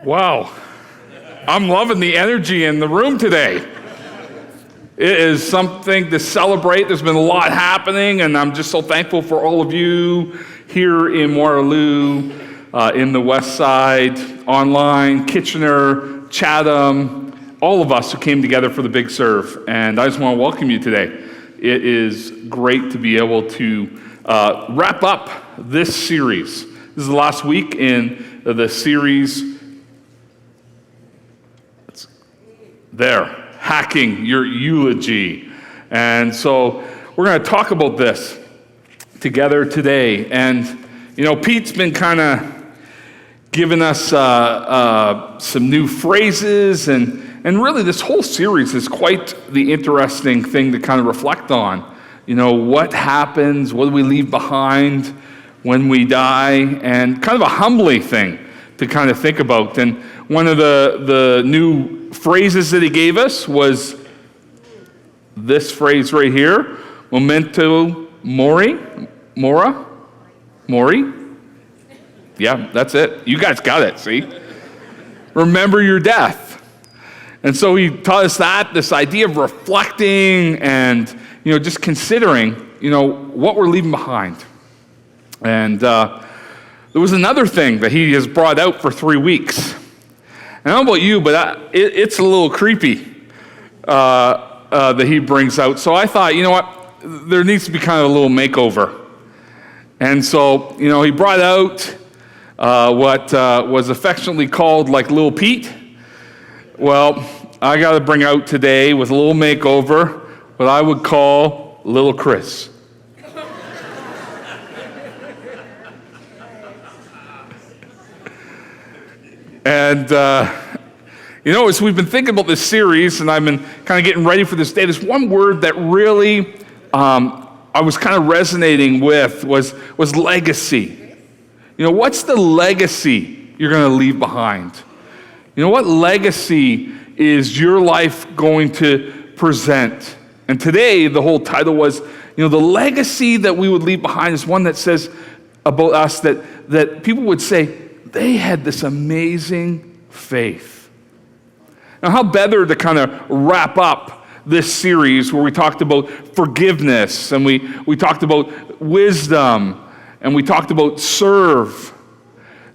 Wow. I'm loving the energy in the room today. It is something to celebrate. There's been a lot happening, and I'm just so thankful for all of you here in Waterloo, in the West Side, online, Kitchener, Chatham, all of us who came together for the Big Serve. And I just want to welcome you today. It is great to be able to wrap up this series. This is the last week in the series. There, hacking your eulogy. And so we're going to talk about this together today. And, you know, Pete's been kind of giving us some new phrases, and really this whole series is quite the interesting thing to kind of reflect on. You know, what happens, what do we leave behind when we die, and kind of a humbling thing to kind of think about. And one of the new phrases that he gave us was this phrase right here, memento mori. Yeah, that's it. You guys got it, see? Remember your death. And so he taught us that, this idea of reflecting and, you know, just considering, you know, what we're leaving behind. And there was another thing that he has brought out for 3 weeks. And I don't know about you, but it's a little creepy that he brings out. So I thought, you know what, there needs to be kind of a little makeover. And so, you know, he brought out what was affectionately called like Little Pete. Well, I got to bring out today with a little makeover what I would call Little Chris. And, you know, as we've been thinking about this series, and I've been kind of getting ready for this day, there's one word that really I was kind of resonating with was legacy. You know, what's the legacy you're going to leave behind? You know, what legacy is your life going to present? And today, the whole title was, you know, the legacy that we would leave behind is one that says about us that people would say, they had this amazing faith. Now, how better to kind of wrap up this series where we talked about forgiveness, and we talked about wisdom, and we talked about serve,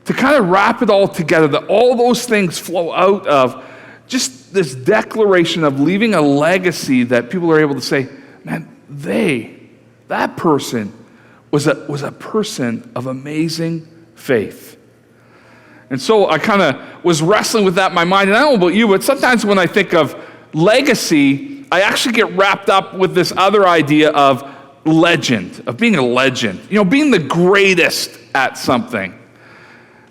to kind of wrap it all together, that all those things flow out of just this declaration of leaving a legacy that people are able to say, man, that person was a person of amazing faith. And so I kind of was wrestling with that in my mind. And I don't know about you, but sometimes when I think of legacy, I actually get wrapped up with this other idea of legend, of being a legend. You know, being the greatest at something.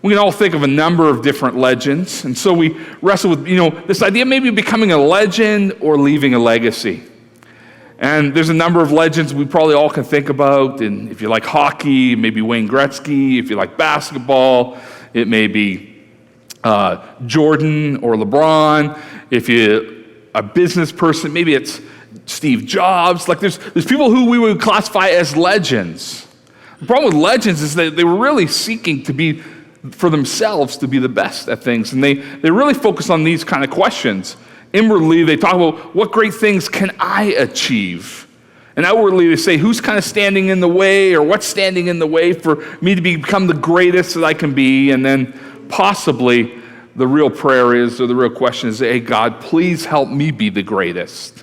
We can all think of a number of different legends. And so we wrestle with, you know, this idea of maybe becoming a legend or leaving a legacy. And there's a number of legends we probably all can think about. And if you like hockey, maybe Wayne Gretzky. If you like basketball, it may be Jordan or LeBron. If you're a business person, maybe it's Steve Jobs. Like there's people who we would classify as legends. The problem with legends is that they were really seeking to be, for themselves, to be the best at things. And they really focus on these kind of questions. Inwardly, they talk about what great things can I achieve? And outwardly, they say, who's kind of standing in the way, or what's standing in the way for me to become the greatest that I can be? And then possibly the real prayer is, or the real question is, hey, God, please help me be the greatest.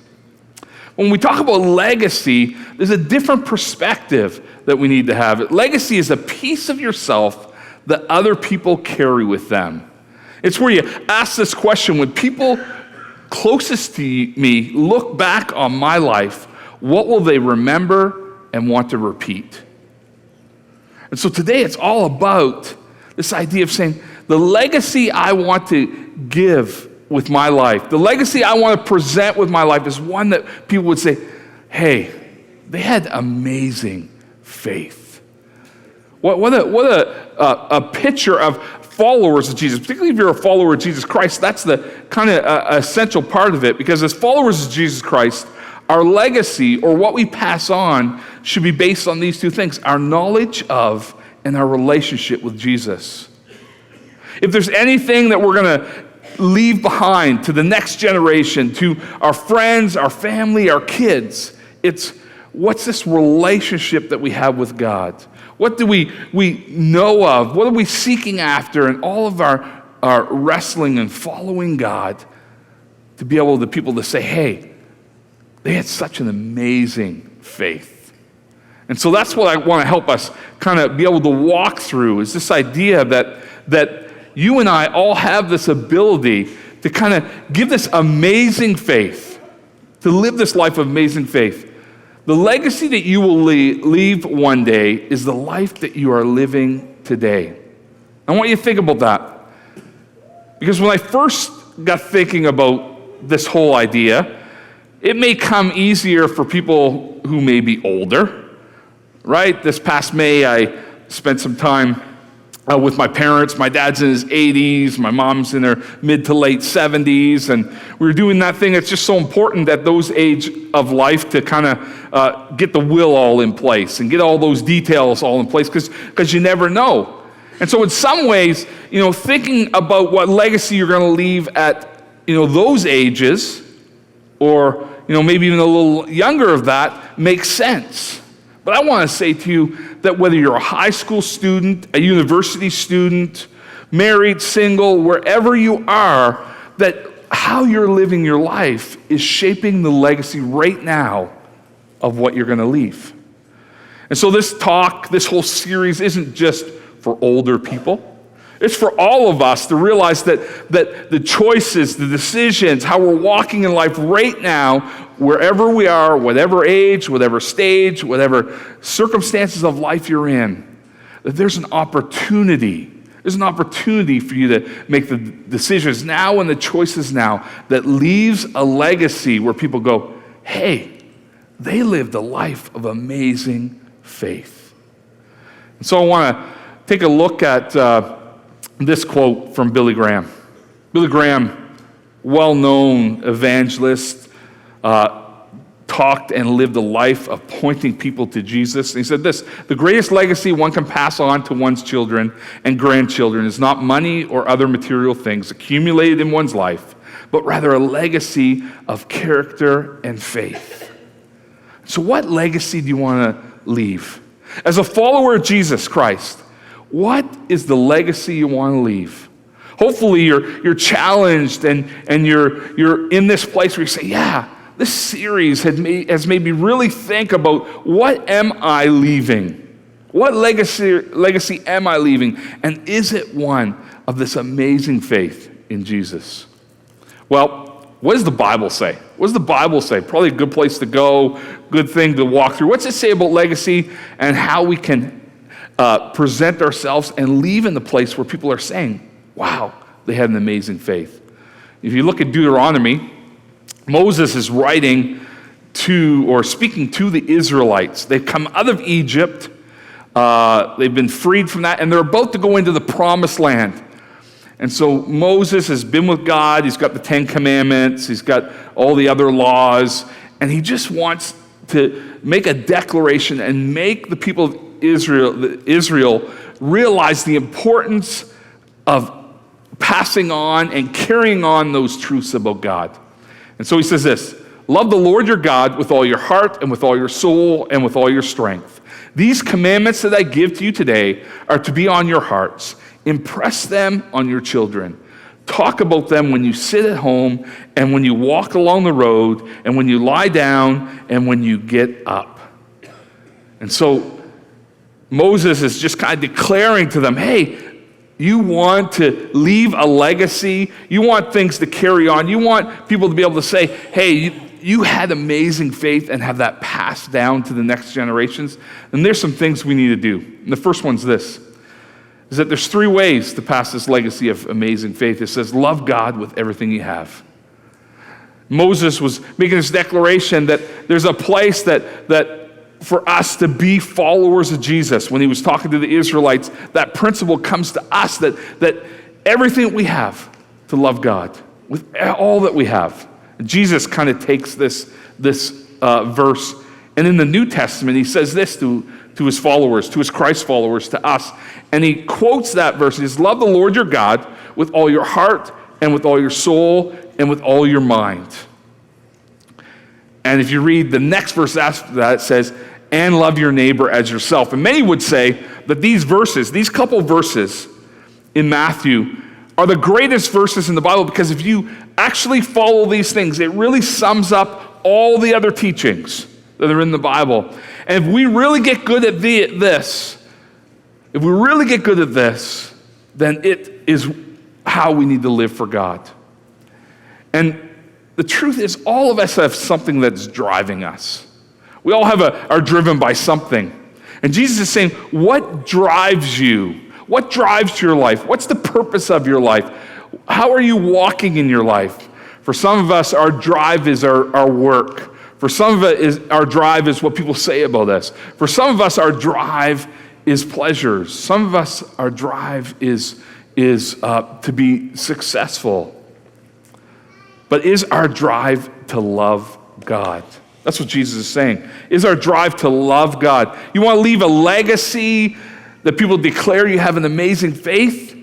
When we talk about legacy, there's a different perspective that we need to have. Legacy is a piece of yourself that other people carry with them. It's where you ask this question, when people closest to me look back on my life, what will they remember and want to repeat? And so today it's all about this idea of saying, the legacy I want to give with my life, the legacy I want to present with my life is one that people would say, hey, they had amazing faith. What a picture of followers of Jesus, particularly if you're a follower of Jesus Christ. That's the kind of essential part of it, because as followers of Jesus Christ, our legacy, or what we pass on, should be based on these two things: our knowledge of and our relationship with Jesus. if there's anything that we're going to leave behind to the next generation, to our friends, our family, our kids, it's what's this relationship that we have with God? What do we know of? What are we seeking after in all of our wrestling and following God, to be able to people to say, hey, they had such an amazing faith. And so that's what I want to help us kind of be able to walk through, is this idea that you and I all have this ability to kind of give this amazing faith, to live this life of amazing faith. The legacy that you will leave one day is the life that you are living today. I want you to think about that. Because when I first got thinking about this whole idea, it may come easier for people who may be older, right? This past May, I spent some time with my parents. My dad's in his 80s, my mom's in her mid to late 70s, and we were doing that thing that's just so important at those age of life, to kind of get the will all in place and get all those details all in place, because you never know. And so in some ways, thinking about what legacy you're going to leave at those ages, or maybe even a little younger of that, makes sense. But I want to say to you that whether you're a high school student, a university student, married, single, wherever you are, that how you're living your life is shaping the legacy right now of what you're going to leave. And so this whole series isn't just for older people. It's for all of us to realize that the choices, the decisions, how we're walking in life right now, wherever we are, whatever age, whatever stage, whatever circumstances of life you're in, that there's an opportunity. There's an opportunity for you to make the decisions now and the choices now that leaves a legacy where people go, hey, they lived a life of amazing faith. And so I want to take a look at this quote from Billy Graham. Billy Graham, well-known evangelist, talked and lived a life of pointing people to Jesus. And he said this: the greatest legacy one can pass on to one's children and grandchildren is not money or other material things accumulated in one's life, but rather a legacy of character and faith. So what legacy do you want to leave? As a follower of Jesus Christ, what is the legacy you want to leave? Hopefully you're challenged and you're in this place where you say, yeah, this series has made me really think about, what am I leaving? What legacy am I leaving? And is it one of this amazing faith in Jesus? Well, what does the Bible say? What does the Bible say? Probably a good place to go, good thing to walk through. What's it say about legacy and how we can present ourselves and leave in the place where people are saying, wow, they had an amazing faith? If you look at Deuteronomy, Moses is writing to, or speaking to, the Israelites. They've come out of Egypt. They've been freed from that, and they're about to go into the promised land. And so Moses has been with God. He's got the 10 Commandments. He's got all the other laws. And he just wants to make a declaration and make the people of Israel realize the importance of passing on and carrying on those truths about God. And so he says this: love the Lord your God with all your heart and with all your soul and with all your strength. These commandments that I give to you today are to be on your hearts. Impress them on your children. Talk about them when you sit at home and when you walk along the road and when you lie down and when you get up. And so Moses is just kind of declaring to them, hey, you want to leave a legacy. You want things to carry on. You want people to be able to say, hey, you had amazing faith, and have that passed down to the next generations. And there's some things we need to do. And the first one's this, is that there's 3 ways to pass this legacy of amazing faith. It says, love God with everything you have. Moses was making this declaration that there's a place that for us to be followers of Jesus. When he was talking to the Israelites, that principle comes to us, that everything we have, to love God with all that we have. Jesus kind of takes this verse, and in the New Testament, he says this to his followers, to his Christ followers, to us. And he quotes that verse. He says, love the Lord your God with all your heart and with all your soul and with all your mind. And if you read the next verse after that, it says, and love your neighbor as yourself. And many would say that these verses, these couple verses in Matthew, are the greatest verses in the Bible, because if you actually follow these things, it really sums up all the other teachings that are in the Bible. And if we really get good at this, then it is how we need to live for God. And the truth is, all of us have something that's driving us. We all are driven by something. And Jesus is saying, what drives you? What drives your life? What's the purpose of your life? How are you walking in your life? For some of us, our drive is our work. For some of us, our drive is what people say about us. For some of us, our drive is pleasures. Some of us, our drive is to be successful. But is our drive to love God? That's what Jesus is saying. Is our drive to love God? You want to leave a legacy that people declare you have an amazing faith?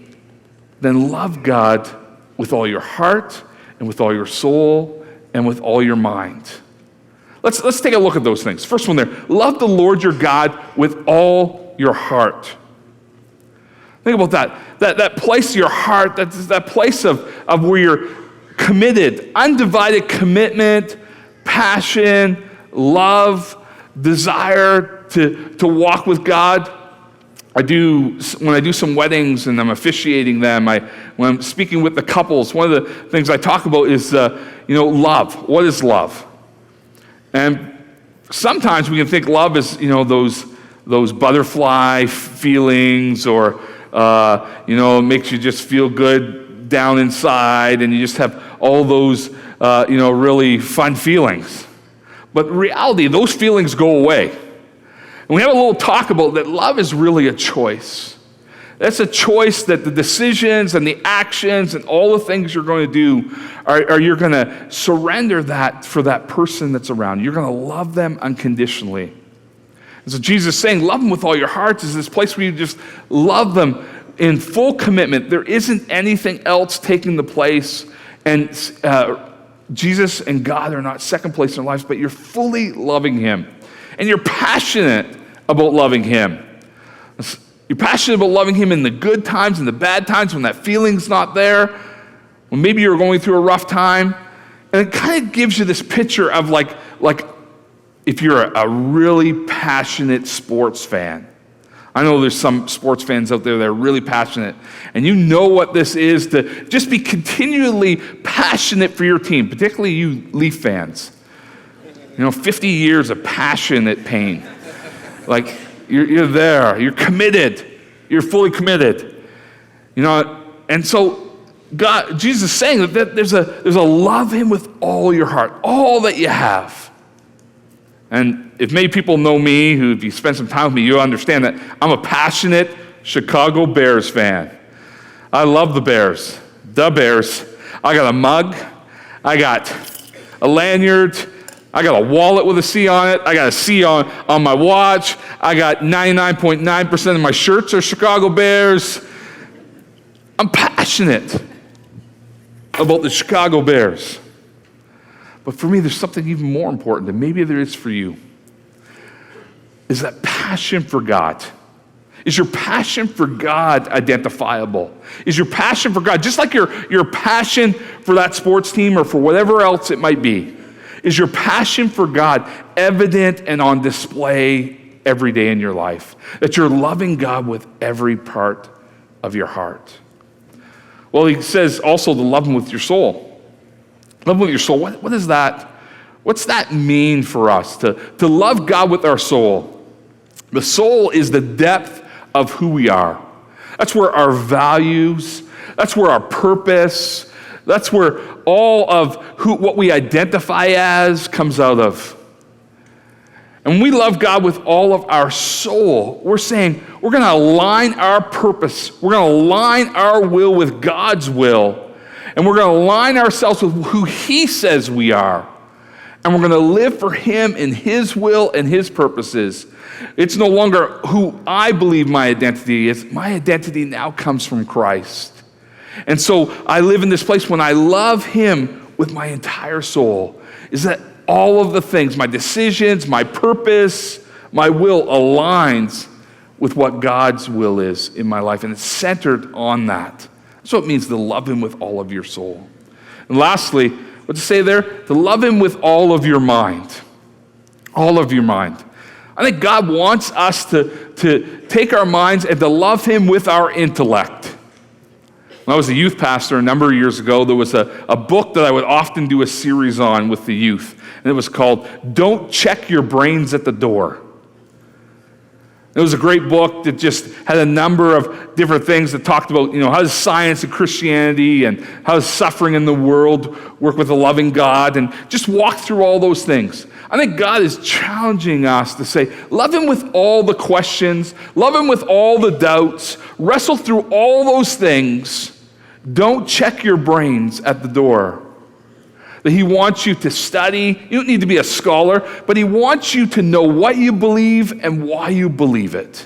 Then love God with all your heart and with all your soul and with all your mind. Let's take a look at those things. First one there, love the Lord your God with all your heart. Think about that place of your heart, that place of where you're committed, undivided commitment, passion, love, desire to walk with God. When I do some weddings and I'm officiating them, when I'm speaking with the couples, one of the things I talk about is, love. What is love? And sometimes we can think love is, those butterfly feelings, or, it makes you just feel good down inside, and you just have all those, really fun feelings. But in reality, those feelings go away. And we have a little talk about that love is really a choice. That's a choice that the decisions and the actions and all the things you're going to do are you're going to surrender that for that person that's around. You're going to love them unconditionally. And so Jesus is saying, love them with all your hearts, is this place where you just love them in full commitment. There isn't anything else taking the place. And Jesus and God are not second place in our lives, but you're fully loving him. And you're passionate about loving him. You're passionate about loving him in the good times and the bad times, when that feeling's not there, when maybe you're going through a rough time. And it kind of gives you this picture of like if you're a really passionate sports fan. I know there's some sports fans out there that are really passionate, and you know what this is to just be continually passionate for your team, particularly you Leaf fans. 50 years of passionate pain. Like, you're there, you're committed, you're fully committed. And so Jesus is saying that there's a love him with all your heart, all that you have. And if many people know me, if you spend some time with me, you'll understand that I'm a passionate Chicago Bears fan. I love the Bears. The Bears. I got a mug. I got a lanyard. I got a wallet with a C on it. I got a C on my watch. I got 99.9% of my shirts are Chicago Bears. I'm passionate about the Chicago Bears. But for me, there's something even more important, and maybe there is for you, is that passion for God. Is your passion for God identifiable? Is your passion for God, just like your passion for that sports team or for whatever else it might be, is your passion for God evident and on display every day in your life? That you're loving God with every part of your heart? Well, he says also to love him with your soul. Love him with your soul. What is that? What's that mean for us, to love God with our soul? The soul is the depth of who we are. That's where our values, that's where our purpose, that's where all of what we identify as comes out of. And when we love God with all of our soul, we're saying we're going to align our purpose, we're going to align our will with God's will, and we're going to align ourselves with who he says we are. And we're going to live for him in his will and his purposes. It's no longer who I believe my identity is. My identity now comes from Christ. And so I live in this place when I love him with my entire soul, is that all of the things, my decisions, my purpose, my will aligns with what God's will is in my life, and it's centered on that. That's what it means to love him with all of your soul. And lastly, what to say there? To love him with all of your mind. All of your mind. I think God wants us to take our minds and to love him with our intellect. When I was a youth pastor a number of years ago, there was a book that I would often do a series on with the youth, and it was called Don't Check Your Brains at the Door. It was a great book that just had a number of different things that talked about, how does science and Christianity and how does suffering in the world work with a loving God, and just walk through all those things. I think God is challenging us to say, love him with all the questions, love him with all the doubts, wrestle through all those things. Don't check your brains at the door. That he wants you to study. You don't need to be a scholar, but he wants you to know what you believe and why you believe it.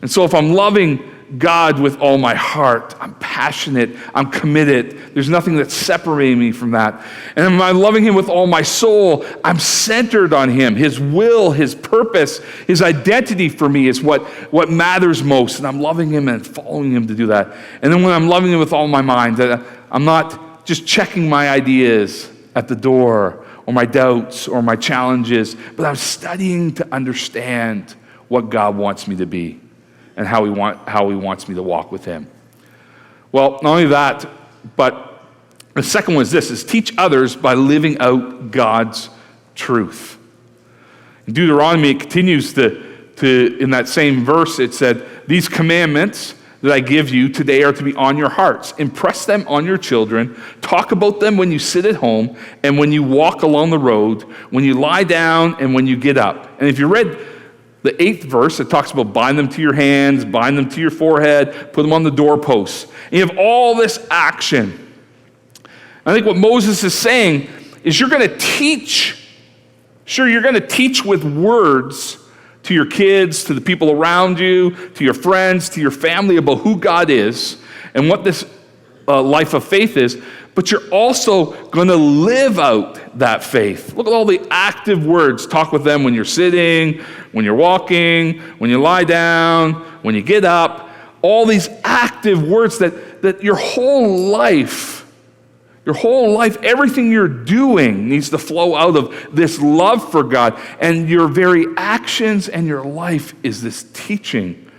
And so if I'm loving God with all my heart, I'm passionate, I'm committed, there's nothing that's separating me from that. And if I'm loving him with all my soul, I'm centered on him. His will, his purpose, his identity for me is what matters most. And I'm loving him and following him to do that. And then when I'm loving him with all my mind, that I'm not just checking my ideas at the door or my doubts or my challenges, but I'm studying to understand what God wants me to be and how he wants me to walk with him. Well, not only that, but the second one is this, is teach others by living out God's truth. In Deuteronomy, it continues to in that same verse, it said, these commandments that I give you today are to be on your hearts. Impress them on your children. Talk about them when you sit at home and when you walk along the road, when you lie down and when you get up. And if you read the 8th verse, it talks about bind them to your hands, bind them to your forehead, put them on the doorposts. And you have all this action. I think what Moses is saying is you're going to teach. Sure, you're going to teach with words to your kids, to the people around you, to your friends, to your family about who God is and what this life of faith is, but you're also going to live out that faith. Look at all the active words. Talk with them when you're sitting, when you're walking, when you lie down, when you get up. All these active words that your whole life, everything you're doing needs to flow out of this love for God. And your very actions and your life is this teaching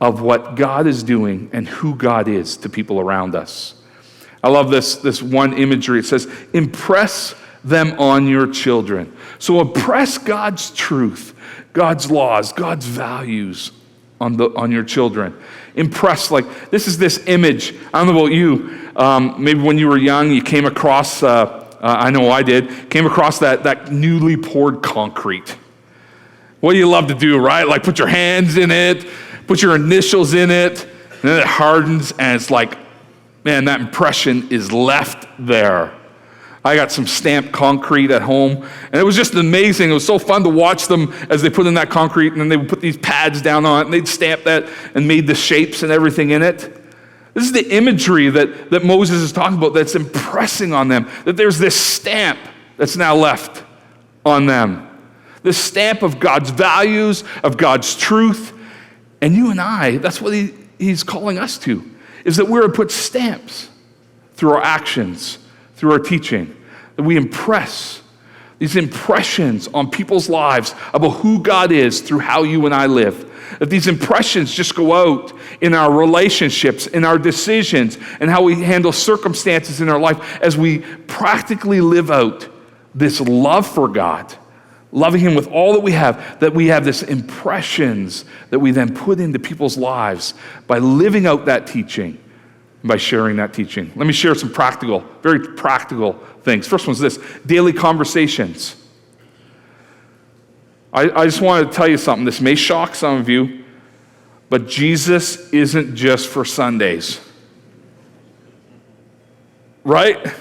of what God is doing and who God is to people around us. I love this one imagery. It says, impress them on your children. So impress God's truth, God's laws, God's values on your children. Impress, like, this is this image. I don't know about you. Maybe when you were young, you came across, I know I did, came across that newly poured concrete. What do you love to do, right? Like put your hands in it, put your initials in it, and then it hardens, and it's like, man, that impression is left there. I got some stamped concrete at home, and it was just amazing. It was so fun to watch them as they put in that concrete, and then they would put these pads down on it, and they'd stamp that and made the shapes and everything in it. This is the imagery that Moses is talking about that's impressing on them, that there's this stamp that's now left on them. This stamp of God's values, of God's truth. And you and I, that's what he's calling us to, is that we're to put stamps through our actions, through our teaching, that we impress these impressions on people's lives about who God is through how you and I live. That these impressions just go out in our relationships, in our decisions, and how we handle circumstances in our life as we practically live out this love for God, loving him with all that we have this impressions that we then put into people's lives by living out that teaching, and by sharing that teaching. Let me share some very practical things. First one's this, daily conversations. I just want to tell you something. This may shock some of you, but Jesus isn't just for Sundays. Right?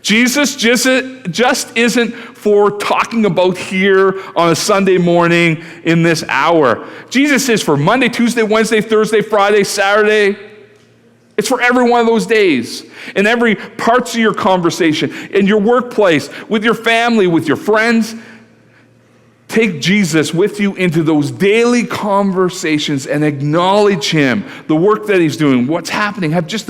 Jesus just isn't for talking about here on a Sunday morning in this hour. Jesus is for Monday, Tuesday, Wednesday, Thursday, Friday, Saturday, It's for every one of those days, in every parts of your conversation, in your workplace, with your family, with your friends. Take Jesus with you into those daily conversations and acknowledge him, the work that he's doing, what's happening. Have just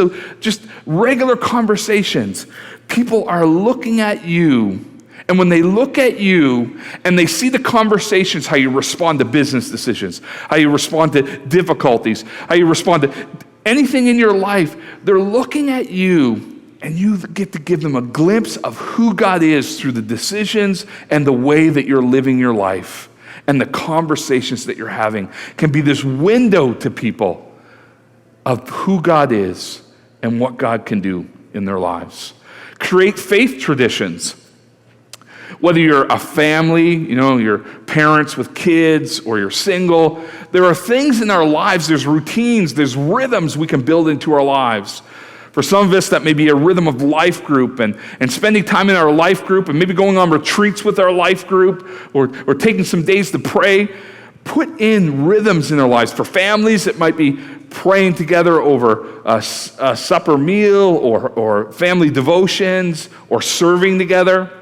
regular conversations. People are looking at you, and when they look at you and they see the conversations, how you respond to business decisions, how you respond to difficulties, how you respond to anything in your life, they're looking at you. And you get to give them a glimpse of who God is through the decisions and the way that you're living your life. And the conversations that you're having can be this window to people of who God is and what God can do in their lives. Create faith traditions. Whether you're a family, your parents with kids, or you're single, there are things in our lives, there's routines, there's rhythms we can build into our lives. For some of us, that may be a rhythm of life group and spending time in our life group and maybe going on retreats with our life group or taking some days to pray. Put in rhythms in our lives. For families, it might be praying together over a supper meal or family devotions or serving together.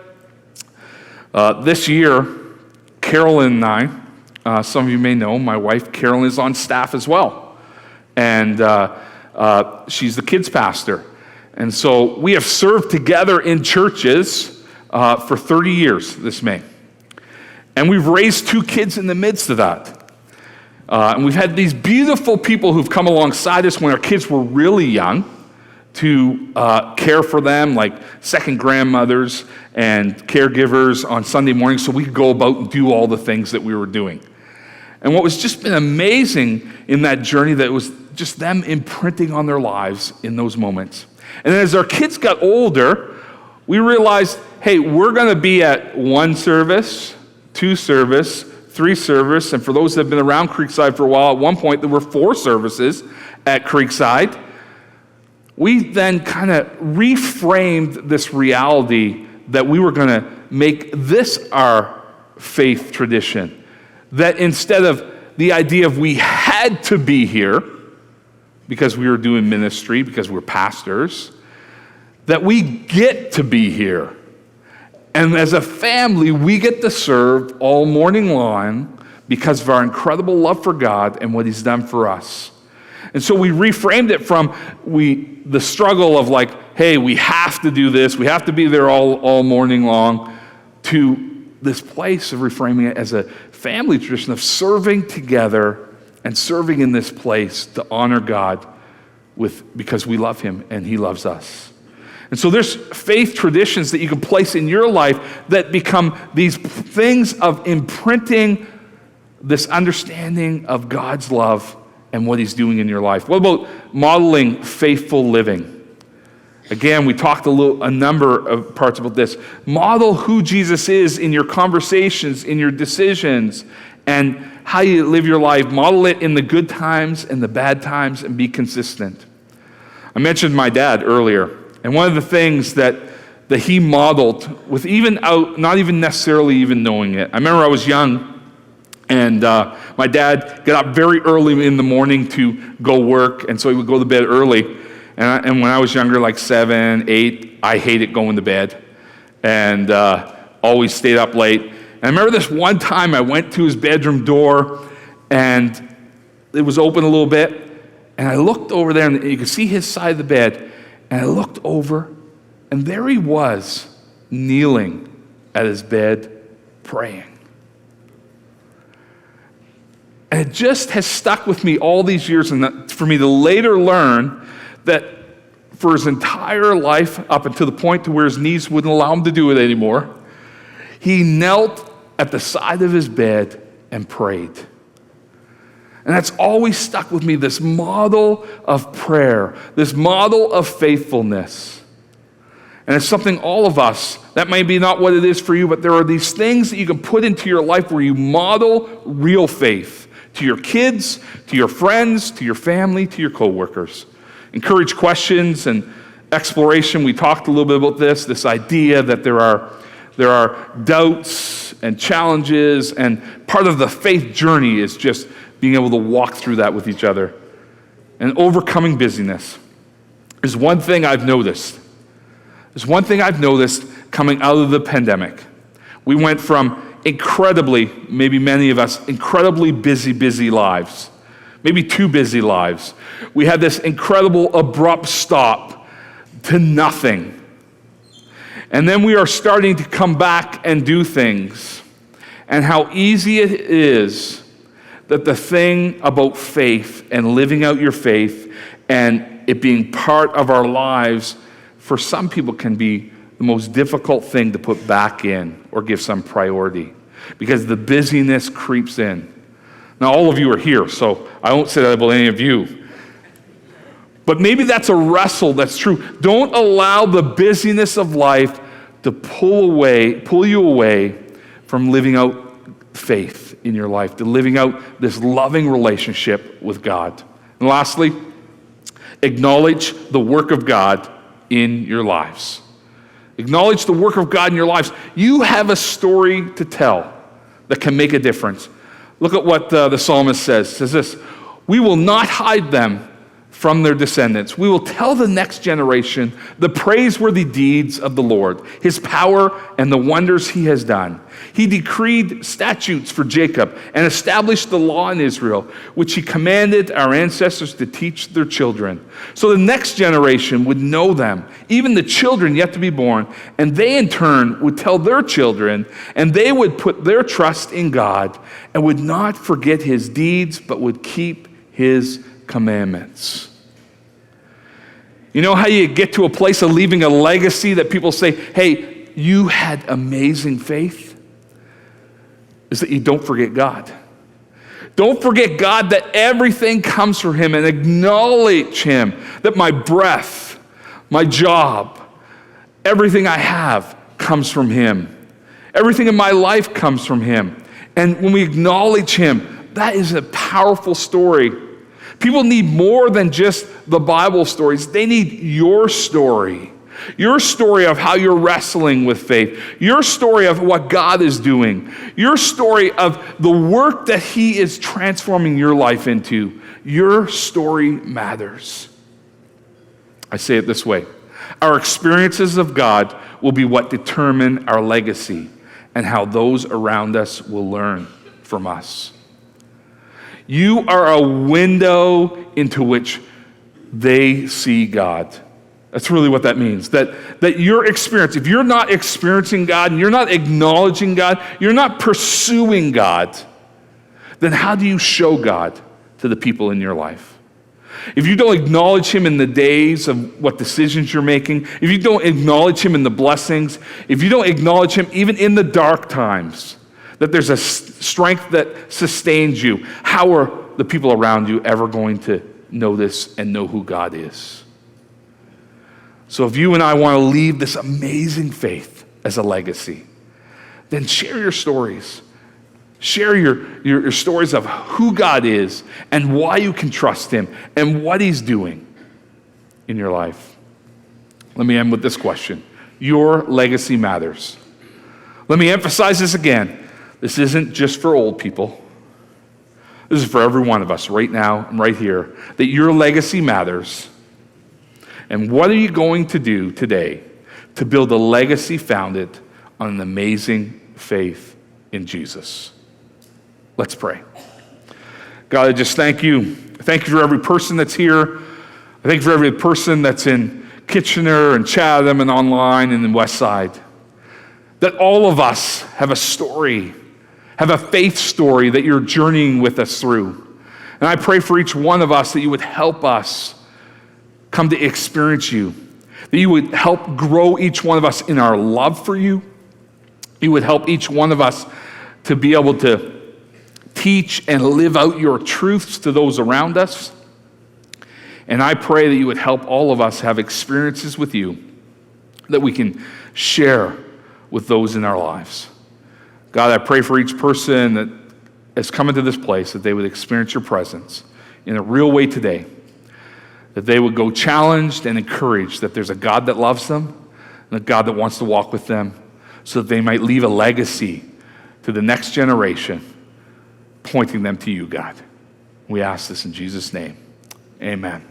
This year, Carolyn and I, some of you may know, my wife Carolyn is on staff as well. And she's the kids pastor. And so we have served together in churches for 30 years this May. And we've raised 2 kids in the midst of that. And we've had these beautiful people who've come alongside us when our kids were really young to care for them, like second grandmothers and caregivers on Sunday morning, so we could go about and do all the things that we were doing. And what was just been amazing in that journey, that it was just them imprinting on their lives in those moments. And then as our kids got older, we realized, hey, we're going to be at 1 service, 2 service, 3 service, and for those that have been around Creekside for a while, at one point there were 4 services at Creekside. We then kind of reframed this reality that we were going to make this our faith tradition. That instead of the idea of we had to be here because we were doing ministry, because we're pastors, that we get to be here. And as a family, we get to serve all morning long because of our incredible love for God and what he's done for us. And so we reframed it from the struggle of like, hey, we have to do this, we have to be there all morning long, to this place of reframing it as a family tradition of serving together and serving in this place to honor God because we love him and he loves us. And so there's faith traditions that you can place in your life that become these things of imprinting this understanding of God's love and what he's doing in your life. What about modeling faithful living? Again, we talked a number of parts about this. Model who Jesus is in your conversations, in your decisions, and how you live your life. Model it in the good times and the bad times, and be consistent. I mentioned my dad earlier, and one of the things that he modeled, with not even necessarily even knowing it. I remember I was young, and my dad got up very early in the morning to go work, and so he would go to bed early. And when I was younger, like 7, 8, I hated going to bed and always stayed up late. And I remember this one time I went to his bedroom door and it was open a little bit. And I looked over there and you could see his side of the bed. And I looked over and there he was, kneeling at his bed, praying. And it just has stuck with me all these years, and for me to later learn that for his entire life, up until the point to where his knees wouldn't allow him to do it anymore, he knelt at the side of his bed and prayed. And that's always stuck with me, this model of prayer, this model of faithfulness. And it's something all of us, that may be not what it is for you, but there are these things that you can put into your life where you model real faith to your kids, to your friends, to your family, to your coworkers. Encourage questions and exploration. We talked a little bit about this idea that there are doubts and challenges, and part of the faith journey is just being able to walk through that with each other and overcoming busyness. There's one thing I've noticed. There's one thing I've noticed coming out of the pandemic. We went from incredibly, maybe many of us, incredibly busy lives, maybe too busy lives. We had this incredible abrupt stop to nothing. And then we are starting to come back and do things. And how easy it is that the thing about faith and living out your faith and it being part of our lives, for some people can be the most difficult thing to put back in or give some priority because the busyness creeps in. Now, all of you are here, so I won't say that about any of you. But maybe that's a wrestle that's true. Don't allow the busyness of life to pull you away from living out faith in your life, to living out this loving relationship with God. And lastly, acknowledge the work of God in your lives. Acknowledge the work of God in your lives. You have a story to tell that can make a difference. Look at what the psalmist says. It says this, "We will not hide them from their descendants. We will tell the next generation the praiseworthy deeds of the Lord, his power and the wonders he has done. He decreed statutes for Jacob and established the law in Israel, which he commanded our ancestors to teach their children, so the next generation would know them, even the children yet to be born, and they in turn would tell their children, and they would put their trust in God and would not forget his deeds, but would keep his commandments." You know how you get to a place of leaving a legacy that people say, hey, you had amazing faith? Is that you don't forget God. Don't forget God, that everything comes from him, and acknowledge him, that my breath, my job, everything I have comes from him. Everything in my life comes from him. And when we acknowledge him, that is a powerful story. People need more than just the Bible stories. They need your story of how you're wrestling with faith, your story of what God is doing, your story of the work that he is transforming your life into. Your story matters. I say it this way. Our experiences of God will be what determine our legacy and how those around us will learn from us. You are a window into which they see God. That's really what that means. That your experience, if you're not experiencing God and you're not acknowledging God, you're not pursuing God, then how do you show God to the people in your life? If you don't acknowledge him in the days of what decisions you're making, if you don't acknowledge him in the blessings, if you don't acknowledge him even in the dark times, that there's a strength that sustains you, how are the people around you ever going to notice and know who God is? So if you and I want to leave this amazing faith as a legacy, then share your stories. Share your stories of who God is and why you can trust him and what he's doing in your life. Let me end with this question. Your legacy matters. Let me emphasize this again. This isn't just for old people. This is for every one of us right now and right here, that your legacy matters. And what are you going to do today to build a legacy founded on an amazing faith in Jesus? Let's pray. God, I just thank you. Thank you for every person that's here. I thank you for every person that's in Kitchener and Chatham and online and in West Side. That all of us have a story, have a faith story that you're journeying with us through. And I pray for each one of us that you would help us come to experience you, that you would help grow each one of us in our love for you. You would help each one of us to be able to teach and live out your truths to those around us. And I pray that you would help all of us have experiences with you that we can share with those in our lives. God, I pray for each person that has come into this place that they would experience your presence in a real way today, that they would go challenged and encouraged that there's a God that loves them and a God that wants to walk with them so that they might leave a legacy to the next generation, pointing them to you, God. We ask this in Jesus' name. Amen.